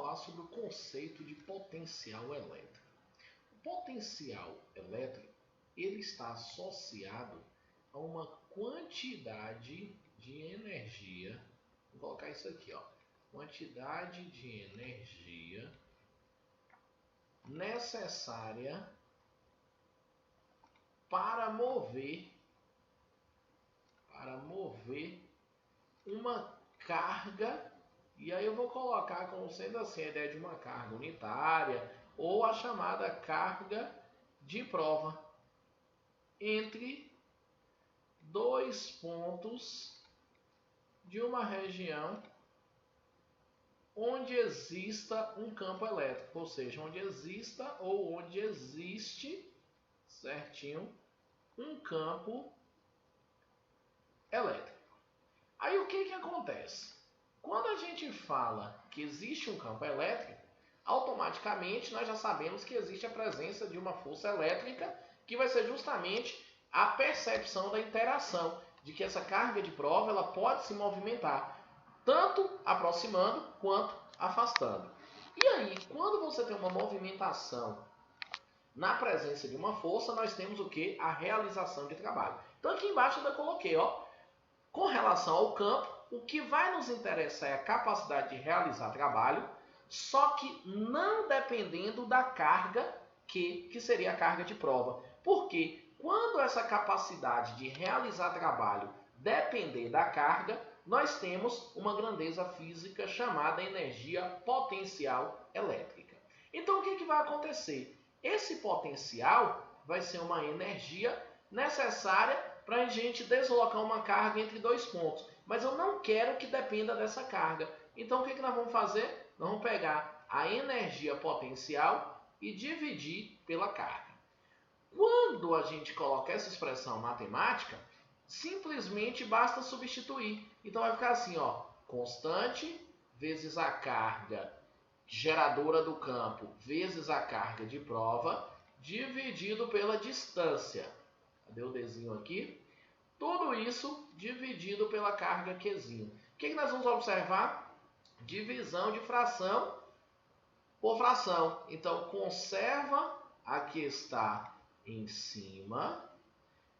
falar sobre o conceito de potencial elétrico. O potencial elétrico ele está associado a uma quantidade de energia, vou colocar isso aqui, ó, quantidade de energia necessária para mover uma carga, e aí eu vou colocar como sendo assim a ideia de uma carga unitária ou a chamada carga de prova entre dois pontos de uma região onde exista um campo elétrico, ou seja, onde exista ou onde existe certinho um campo elétrico. Aí o que acontece? Quando a gente fala que existe um campo elétrico, automaticamente nós já sabemos que existe a presença de uma força elétrica, que vai ser justamente a percepção da interação, de que essa carga de prova ela pode se movimentar, tanto aproximando quanto afastando. E aí, quando você tem uma movimentação na presença de uma força, nós temos o que? A realização de trabalho. Então aqui embaixo eu ainda coloquei, ó, com relação ao campo, o que vai nos interessar é a capacidade de realizar trabalho, só que não dependendo da carga que seria a carga de prova. Porque quando essa capacidade de realizar trabalho depender da carga, nós temos uma grandeza física chamada energia potencial elétrica. Então o que vai acontecer? Esse potencial vai ser uma energia necessária para a gente deslocar uma carga entre dois pontos. Mas eu não quero que dependa dessa carga. Então o que nós vamos fazer? Nós vamos pegar a energia potencial e dividir pela carga. Quando a gente coloca essa expressão matemática, simplesmente basta substituir. Então vai ficar assim, ó, constante vezes a carga geradora do campo vezes a carga de prova dividido pela distância. Cadê o Dzinho aqui? Tudo isso dividido pela carga Qzinho. O que nós vamos observar? Divisão de fração por fração. Então, conserva a que está em cima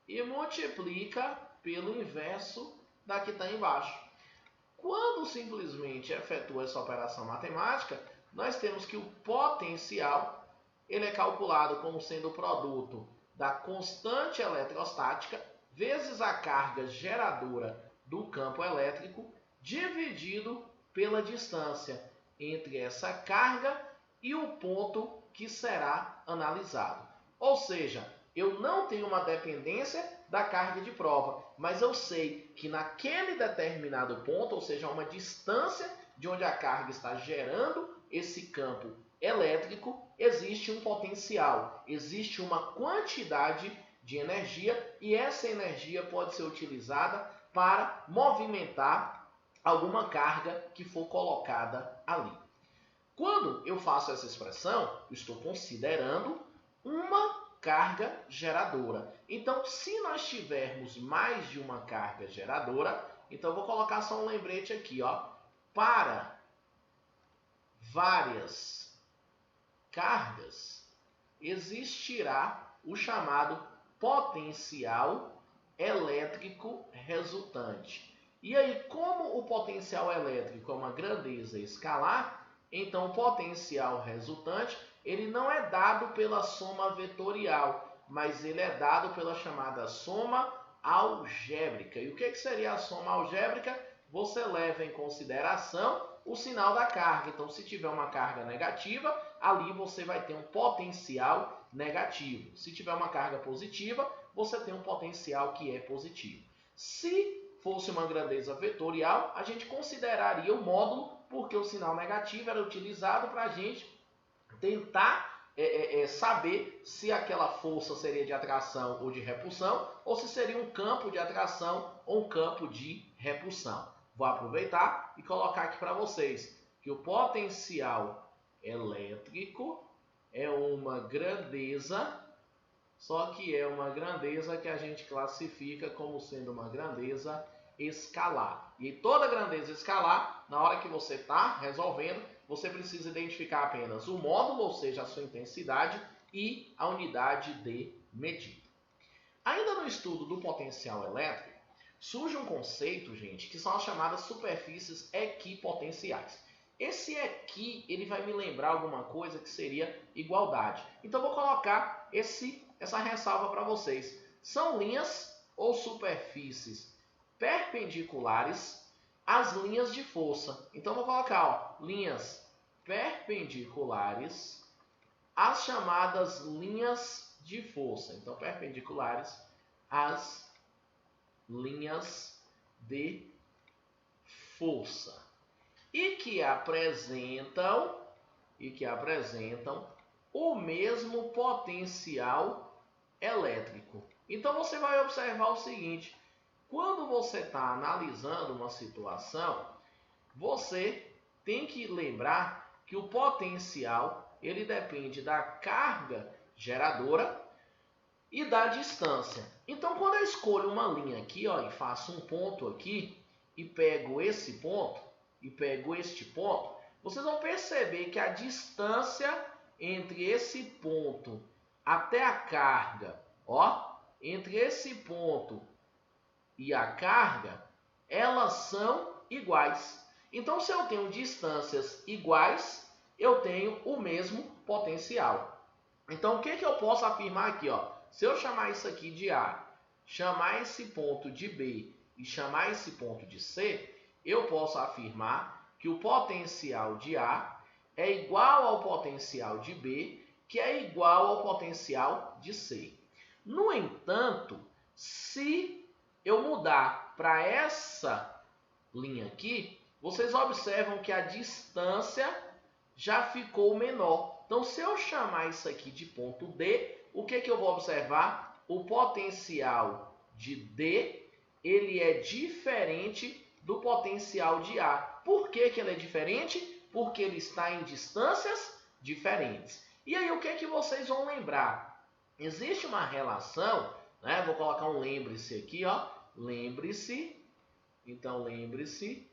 e multiplica pelo inverso da que está embaixo. Quando simplesmente efetua essa operação matemática, nós temos que o potencial ele é calculado como sendo o produto da constante eletrostática vezes a carga geradora do campo elétrico dividido pela distância entre essa carga e o ponto que será analisado. Ou seja, eu não tenho uma dependência da carga de prova, mas eu sei que naquele determinado ponto, ou seja, uma distância de onde a carga está gerando esse campo elétrico, existe um potencial, existe uma quantidade de energia e essa energia pode ser utilizada para movimentar alguma carga que for colocada ali. Quando eu faço essa expressão, eu estou considerando uma carga geradora. Então, se nós tivermos mais de uma carga geradora, então eu vou colocar só um lembrete aqui, ó, para várias cargas existirá o chamado potencial elétrico resultante. E aí, como o potencial elétrico é uma grandeza escalar, então o potencial resultante ele não é dado pela soma vetorial, mas ele é dado pela chamada soma algébrica. E o que seria a soma algébrica? Você leva em consideração o sinal da carga. Então, se tiver uma carga negativa, ali você vai ter um potencial negativo. Se tiver uma carga positiva, você tem um potencial que é positivo. Se fosse uma grandeza vetorial, a gente consideraria o módulo, porque o sinal negativo era utilizado para a gente tentar saber se aquela força seria de atração ou de repulsão, ou se seria um campo de atração ou um campo de repulsão. Vou aproveitar e colocar aqui para vocês que o potencial elétrico é uma grandeza, só que é uma grandeza que a gente classifica como sendo uma grandeza escalar. E toda grandeza escalar, na hora que você está resolvendo, você precisa identificar apenas o módulo, ou seja, a sua intensidade, e a unidade de medida. Ainda no estudo do potencial elétrico, surge um conceito, gente, que são as chamadas superfícies equipotenciais. Esse equi, ele vai me lembrar alguma coisa que seria igualdade. Então, vou colocar essa ressalva para vocês. São linhas ou superfícies perpendiculares às linhas de força. Então, vou colocar linhas perpendiculares às chamadas linhas de força. Então, perpendiculares às linhas de força. E que apresentam o mesmo potencial elétrico. Então, você vai observar o seguinte: quando você está analisando uma situação, você tem que lembrar que o potencial ele depende da carga geradora e da distância. Então, quando eu escolho uma linha aqui, ó, e faço um ponto aqui, e pego esse ponto, e pego este ponto, vocês vão perceber que a distância entre esse ponto até a carga, ó, entre esse ponto e a carga, elas são iguais. Então, se eu tenho distâncias iguais, eu tenho o mesmo potencial. Então, o que eu posso afirmar aqui, ó? Se eu chamar isso aqui de A, chamar esse ponto de B e chamar esse ponto de C, eu posso afirmar que o potencial de A é igual ao potencial de B, que é igual ao potencial de C. No entanto, se eu mudar para essa linha aqui, vocês observam que a distância já ficou menor. Então, se eu chamar isso aqui de ponto D, o que eu vou observar? O potencial de D ele é diferente do potencial de A. Por que ele é diferente? Porque ele está em distâncias diferentes. E aí, o que vocês vão lembrar? Existe uma relação, né? Vou colocar um lembre-se aqui, ó. Lembre-se. Então, lembre-se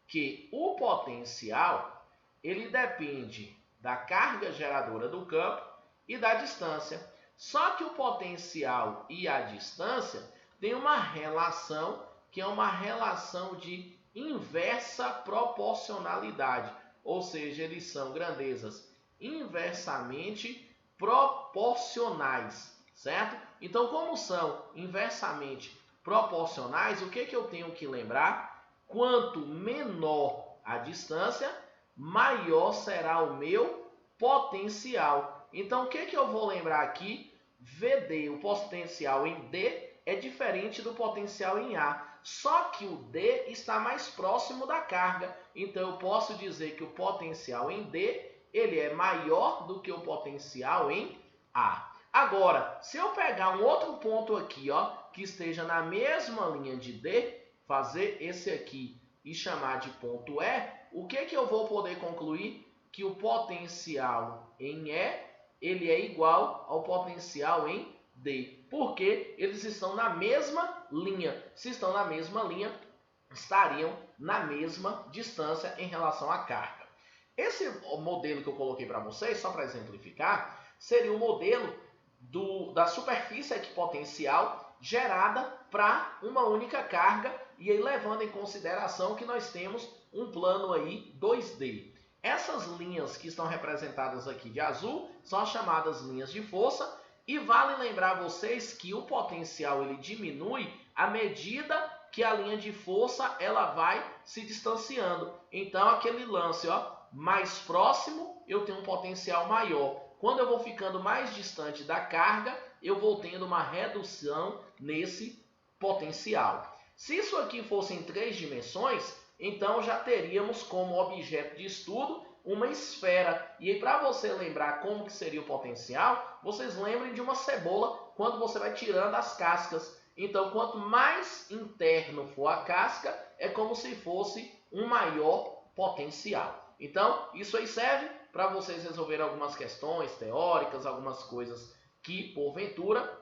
que o potencial ele depende da carga geradora do campo e da distância. Só que o potencial e a distância têm uma relação que é uma relação de inversa proporcionalidade, ou seja, eles são grandezas inversamente proporcionais, certo? Então, como são inversamente proporcionais, o que eu tenho que lembrar? Quanto menor a distância, maior será o meu potencial. Então, o que eu vou lembrar aqui? VD, o potencial em D, é diferente do potencial em A. Só que o D está mais próximo da carga. Então, eu posso dizer que o potencial em D ele é maior do que o potencial em A. Agora, se eu pegar um outro ponto aqui, ó, que esteja na mesma linha de D, fazer esse aqui e chamar de ponto E, o que eu vou poder concluir? Que o potencial em E ele é igual ao potencial em D. Porque eles estão na mesma linha. Se estão na mesma linha, estariam na mesma distância em relação à carga. Esse modelo que eu coloquei para vocês, só para exemplificar, seria o modelo da superfície equipotencial gerada para uma única carga, e aí levando em consideração que nós temos um plano aí 2D. Essas linhas que estão representadas aqui de azul são as chamadas linhas de força, e vale lembrar vocês que o potencial ele diminui à medida que a linha de força ela vai se distanciando. Então, aquele lance, ó, mais próximo, eu tenho um potencial maior. Quando eu vou ficando mais distante da carga, eu vou tendo uma redução nesse potencial. Se isso aqui fosse em 3 dimensões, então já teríamos como objeto de estudo uma esfera. E aí, para você lembrar como que seria o potencial, vocês lembrem de uma cebola quando você vai tirando as cascas. Então, quanto mais interno for a casca, é como se fosse um maior potencial. Então, isso aí serve para vocês resolverem algumas questões teóricas, algumas coisas que, porventura,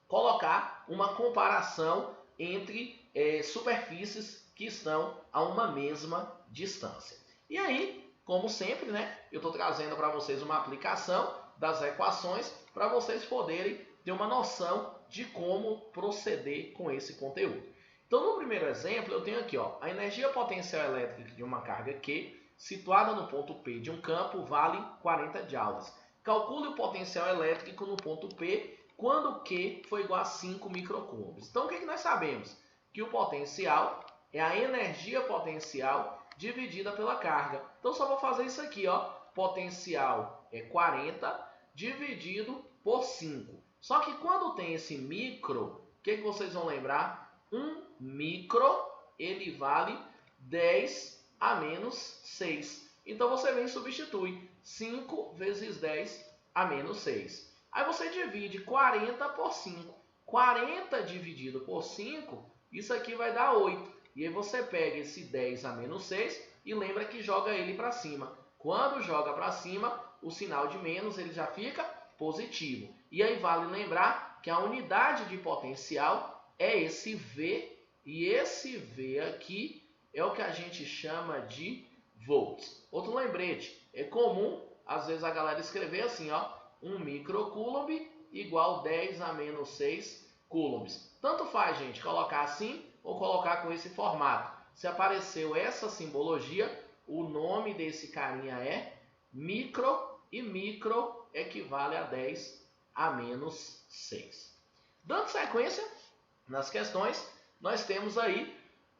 colocar uma comparação entre superfícies que estão a uma mesma distância. E aí, Como sempre, né, eu estou trazendo para vocês uma aplicação das equações para vocês poderem ter uma noção de como proceder com esse conteúdo. Então, no primeiro exemplo, eu tenho aqui a energia potencial elétrica de uma carga Q, situada no ponto P de um campo, vale 40 joules. Calcule o potencial elétrico no ponto P quando Q for igual a 5 microcoulombs. Então, o que nós sabemos? Que o potencial é a energia potencial dividida pela carga. Então, só vou fazer isso aqui, potencial é 40 dividido por 5. Só que quando tem esse micro, o que vocês vão lembrar? 1 micro, ele vale 10 a menos 6. Então, você vem e substitui 5 vezes 10 a menos 6. Aí você divide 40 por 5. 40 dividido por 5, isso aqui vai dar 8. E aí você pega esse 10 a menos 6 e lembra que joga ele para cima. Quando joga para cima, o sinal de menos ele já fica positivo. E aí vale lembrar que a unidade de potencial é esse V, e esse V aqui é o que a gente chama de volts. Outro lembrete, é comum às vezes a galera escrever assim, 1 microcoulomb igual 10 a menos 6 coulombs. Tanto faz, gente, colocar assim ou colocar com esse formato. Se apareceu essa simbologia, o nome desse carinha é micro, e micro equivale a 10 a menos 6. Dando sequência nas questões, nós temos aí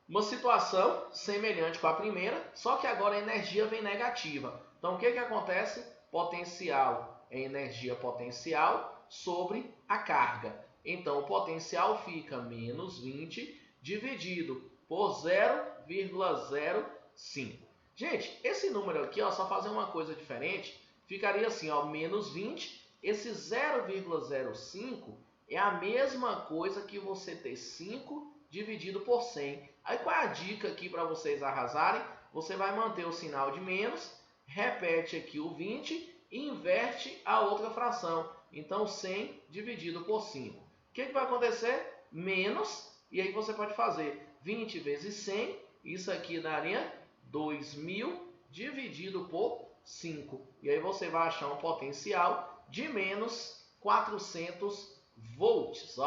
uma situação semelhante com a primeira, só que agora a energia vem negativa. Então, o que acontece? Potencial é energia potencial sobre a carga. Então, o potencial fica menos 20 dividido por 0,05. Gente, esse número aqui, só fazer uma coisa diferente, ficaria assim, menos 20. Esse 0,05 é a mesma coisa que você ter 5 dividido por 100. Aí qual é a dica aqui para vocês arrasarem? Você vai manter o sinal de menos, repete aqui o 20 e inverte a outra fração. Então, 100 dividido por 5. O que vai acontecer? Menos, e aí você pode fazer 20 vezes 100, isso aqui daria 2.000 dividido por 5. E aí você vai achar um potencial de menos 400 volts.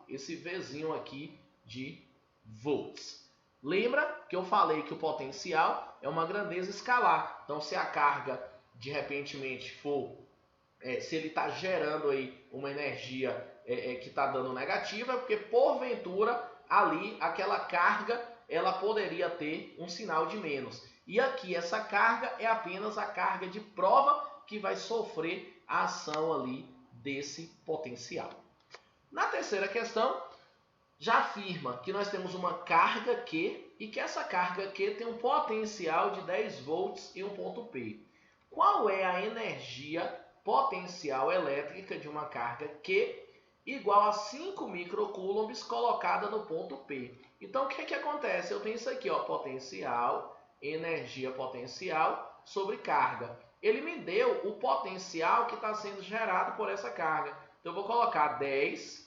Esse Vzinho aqui de volts. Lembra que eu falei que o potencial é uma grandeza escalar. Então, se a carga de repentemente for, se ele está gerando aí uma energia que está dando negativa, é porque porventura ali aquela carga ela poderia ter um sinal de menos. E aqui essa carga é apenas a carga de prova que vai sofrer a ação ali desse potencial. Na terceira questão, já afirma que nós temos uma carga Q e que essa carga Q tem um potencial de 10 volts em um ponto P. Qual é a energia potencial elétrica de uma carga Q igual a 5 microcoulombs colocada no ponto P? Então, o que acontece? Eu tenho isso aqui, potencial, energia potencial sobre carga. Ele me deu o potencial que está sendo gerado por essa carga. Então, eu vou colocar 10,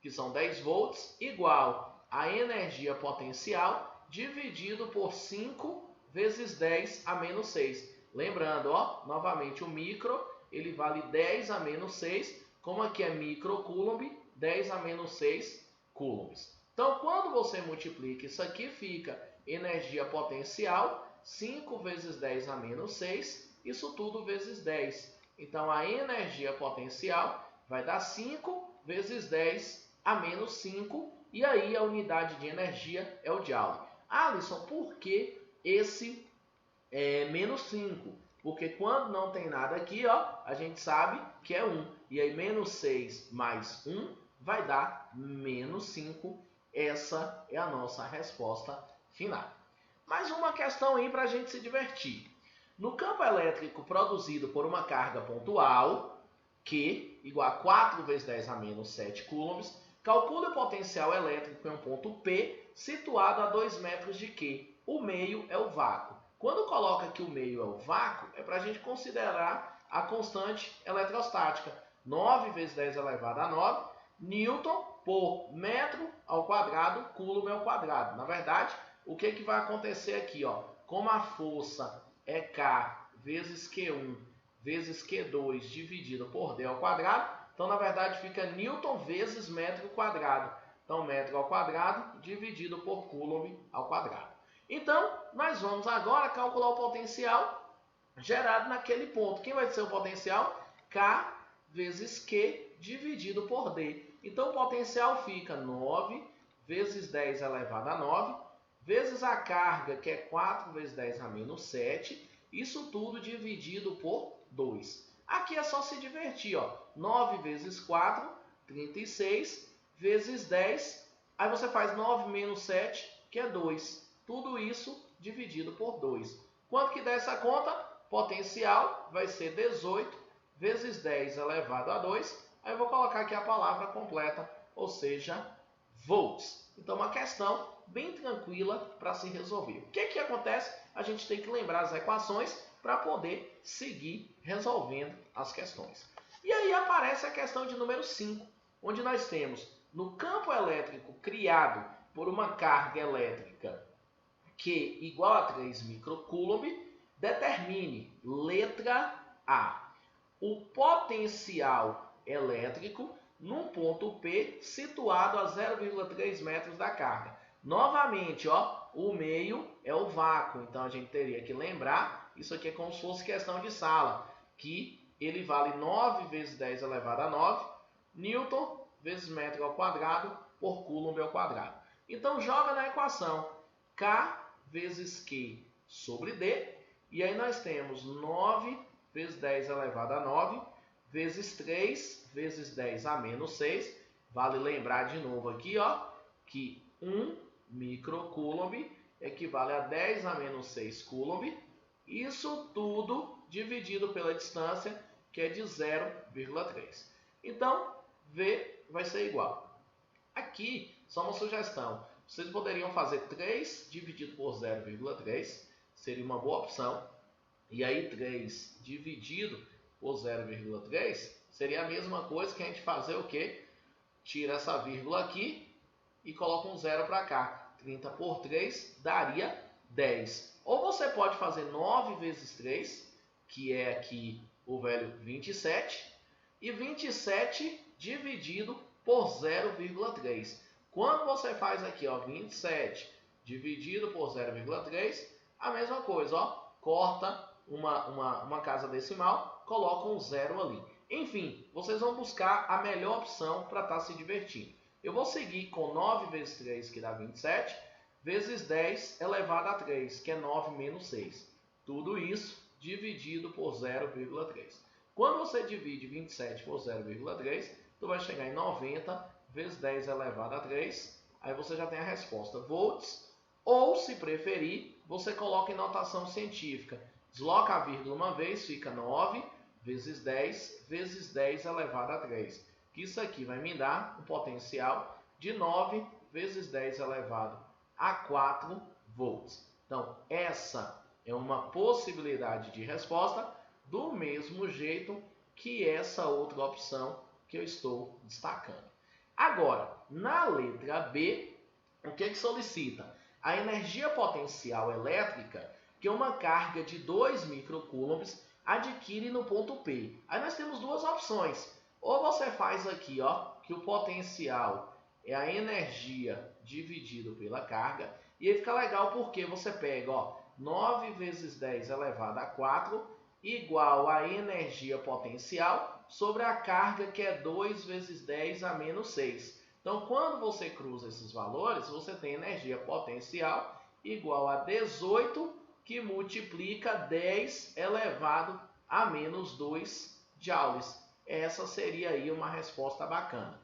que são 10 volts, igual a energia potencial dividido por 5 vezes 10 a menos 6. Lembrando, novamente, o micro, ele vale 10 a menos 6, como aqui é microcoulomb, 10 a menos 6 coulombs. Então, quando você multiplica isso aqui, fica energia potencial, 5 vezes 10 a menos 6, isso tudo vezes 10. Então, a energia potencial vai dar 5 vezes 10 a menos 5, e aí a unidade de energia é o joule. Alisson, por que esse menos 5? Porque quando não tem nada aqui, a gente sabe que é 1. E aí, menos 6 mais 1 vai dar menos 5. Essa é a nossa resposta final. Mais uma questão aí para a gente se divertir. No campo elétrico produzido por uma carga pontual, Q igual a 4 vezes 10 a menos 7 coulombs, calcule o potencial elétrico em um ponto P situado a 2 metros de Q. O meio é o vácuo. Quando coloca que o meio é o vácuo, é para a gente considerar a constante eletrostática. 9 vezes 10 elevado a 9, Newton por metro ao quadrado, coulomb ao quadrado. Na verdade, o que vai acontecer aqui? Como a força é K vezes Q1 vezes Q2 dividido por D ao quadrado. Então, na verdade, fica Newton vezes metro quadrado. Então, metro ao quadrado dividido por Coulomb ao quadrado. Então, nós vamos agora calcular o potencial gerado naquele ponto. Quem vai ser o potencial? K vezes Q dividido por D. Então, o potencial fica 9 vezes 10 elevado a 9, vezes a carga, que é 4 vezes 10 a menos 7. Isso tudo dividido por 2. Aqui é só se divertir, ó. 9 vezes 4, 36, vezes 10. Aí você faz 9 menos 7, que é 2. Tudo isso dividido por 2. Quanto que dá essa conta? Potencial vai ser 18 vezes 10 elevado a 2. Aí eu vou colocar aqui a palavra completa, ou seja, volts. Então, uma questão bem tranquila para se resolver. O que acontece? A gente tem que lembrar as equações para poder seguir resolvendo as questões. E aí aparece a questão de número 5, onde nós temos no campo elétrico criado por uma carga elétrica Q igual a 3 microcoulomb, determine, letra A, o potencial elétrico num ponto P situado a 0,3 metros da carga. Novamente, ó, o meio é o vácuo, então a gente teria que lembrar, isso aqui é como se fosse questão de sala, que ele vale 9 vezes 10 elevado a 9, Newton vezes metro ao quadrado por Coulomb ao quadrado. Então joga na equação K vezes Q sobre D, e aí nós temos 9 vezes 10 elevado a 9, vezes 3 vezes 10 a menos 6. Vale lembrar de novo aqui, ó, que 1 microcoulomb equivale a 10 a menos 6 coulomb. Isso tudo dividido pela distância, que é de 0,3. Então, V vai ser igual. Aqui, só uma sugestão. Vocês poderiam fazer 3 dividido por 0,3. Seria uma boa opção. E aí, 3 dividido por 0,3 seria a mesma coisa que a gente fazer o quê? Tira essa vírgula aqui e coloca um zero para cá. 30 por 3 daria 10. Ou você pode fazer 9 vezes 3, que é aqui o velho 27, e 27 dividido por 0,3. Quando você faz aqui, ó, 27 dividido por 0,3, a mesma coisa, ó, corta uma casa decimal, coloca um zero ali. Enfim, vocês vão buscar a melhor opção para estar se divertindo. Eu vou seguir com 9 vezes 3, que dá 27, vezes 10 elevado a 3, que é 9 menos 6. Tudo isso dividido por 0,3. Quando você divide 27 por 0,3, tu vai chegar em 90 vezes 10 elevado a 3. Aí você já tem a resposta, volts. Ou, se preferir, você coloca em notação científica. Desloca a vírgula uma vez, fica 9 vezes 10 elevado a 3. Que isso aqui vai me dar um potencial de 9 vezes 10 elevado a 4 volts. Então, essa é uma possibilidade de resposta do mesmo jeito que essa outra opção que eu estou destacando. Agora, na letra B, o que solicita? A energia potencial elétrica que uma carga de 2 microcoulombs adquire no ponto P. Aí nós temos duas opções. Ou você faz aqui, ó, que o potencial é a energia dividido pela carga. E aí fica legal porque você pega, ó, 9 vezes 10 elevado a 4 igual a energia potencial sobre a carga, que é 2 vezes 10 a menos 6. Então, quando você cruza esses valores, você tem energia potencial igual a 18, que multiplica 10 elevado a menos 2 joules. Essa seria aí uma resposta bacana.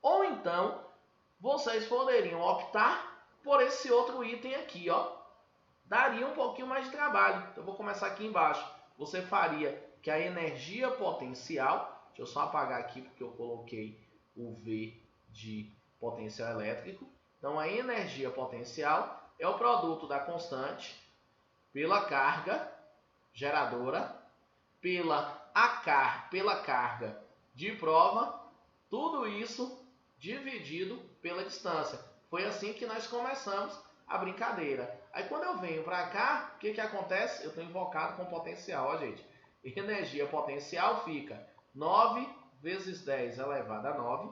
Ou então, vocês poderiam optar por esse outro item aqui, ó. Daria um pouquinho mais de trabalho. Então, eu vou começar aqui embaixo. Você faria que a energia potencial, deixa eu só apagar aqui porque eu coloquei o V de potencial elétrico. Então, a energia potencial é o produto da constante pela carga geradora, pela carga de prova, tudo isso dividido pela distância. Foi assim que nós começamos a brincadeira. Aí quando eu venho para cá, o que acontece? Eu estou invocado com potencial, ó gente. Energia potencial fica 9 vezes 10 elevado a 9,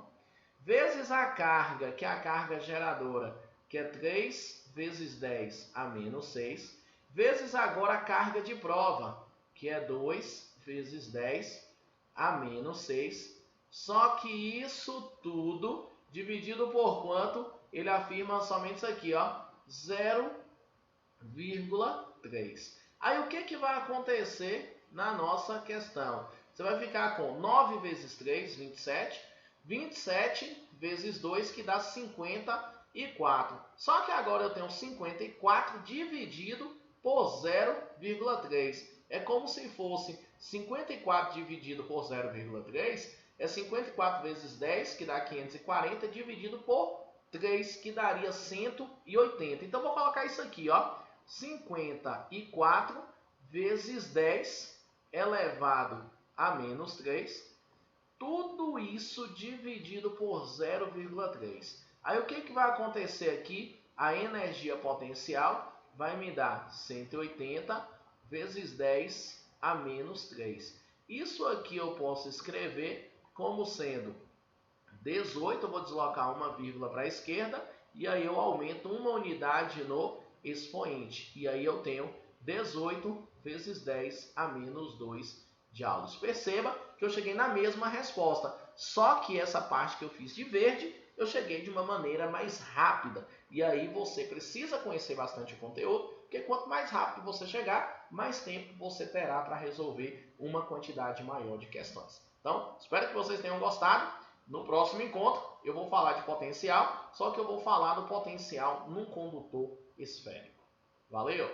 vezes a carga, que é a carga geradora, que é 3 vezes 10 a menos 6, vezes agora a carga de prova, que é 2 vezes 10 a menos 6. Só que isso tudo dividido por quanto? Ele afirma somente isso aqui, ó, 0,3. Aí o que vai acontecer na nossa questão? Você vai ficar com 9 vezes 3, 27. 27 vezes 2, que dá 54. Só que agora eu tenho 54 dividido por 0,3. É como se fosse 54 dividido por 0,3. É 54 vezes 10, que dá 540, dividido por 3, que daria 180. Então, vou colocar isso aqui, ó. 54 vezes 10 elevado a menos 3. Tudo isso dividido por 0,3. Aí o que vai acontecer aqui? A energia potencial vai me dar 180 vezes 10 a menos 3. Isso aqui eu posso escrever como sendo 18, eu vou deslocar uma vírgula para a esquerda, e aí eu aumento uma unidade no expoente. E aí eu tenho 18 vezes 10 a menos 2 joules. Perceba que eu cheguei na mesma resposta, só que essa parte que eu fiz de verde, eu cheguei de uma maneira mais rápida. E aí você precisa conhecer bastante o conteúdo, porque quanto mais rápido você chegar, mais tempo você terá para resolver uma quantidade maior de questões. Então, espero que vocês tenham gostado. No próximo encontro, eu vou falar de potencial, só que eu vou falar do potencial num condutor esférico. Valeu!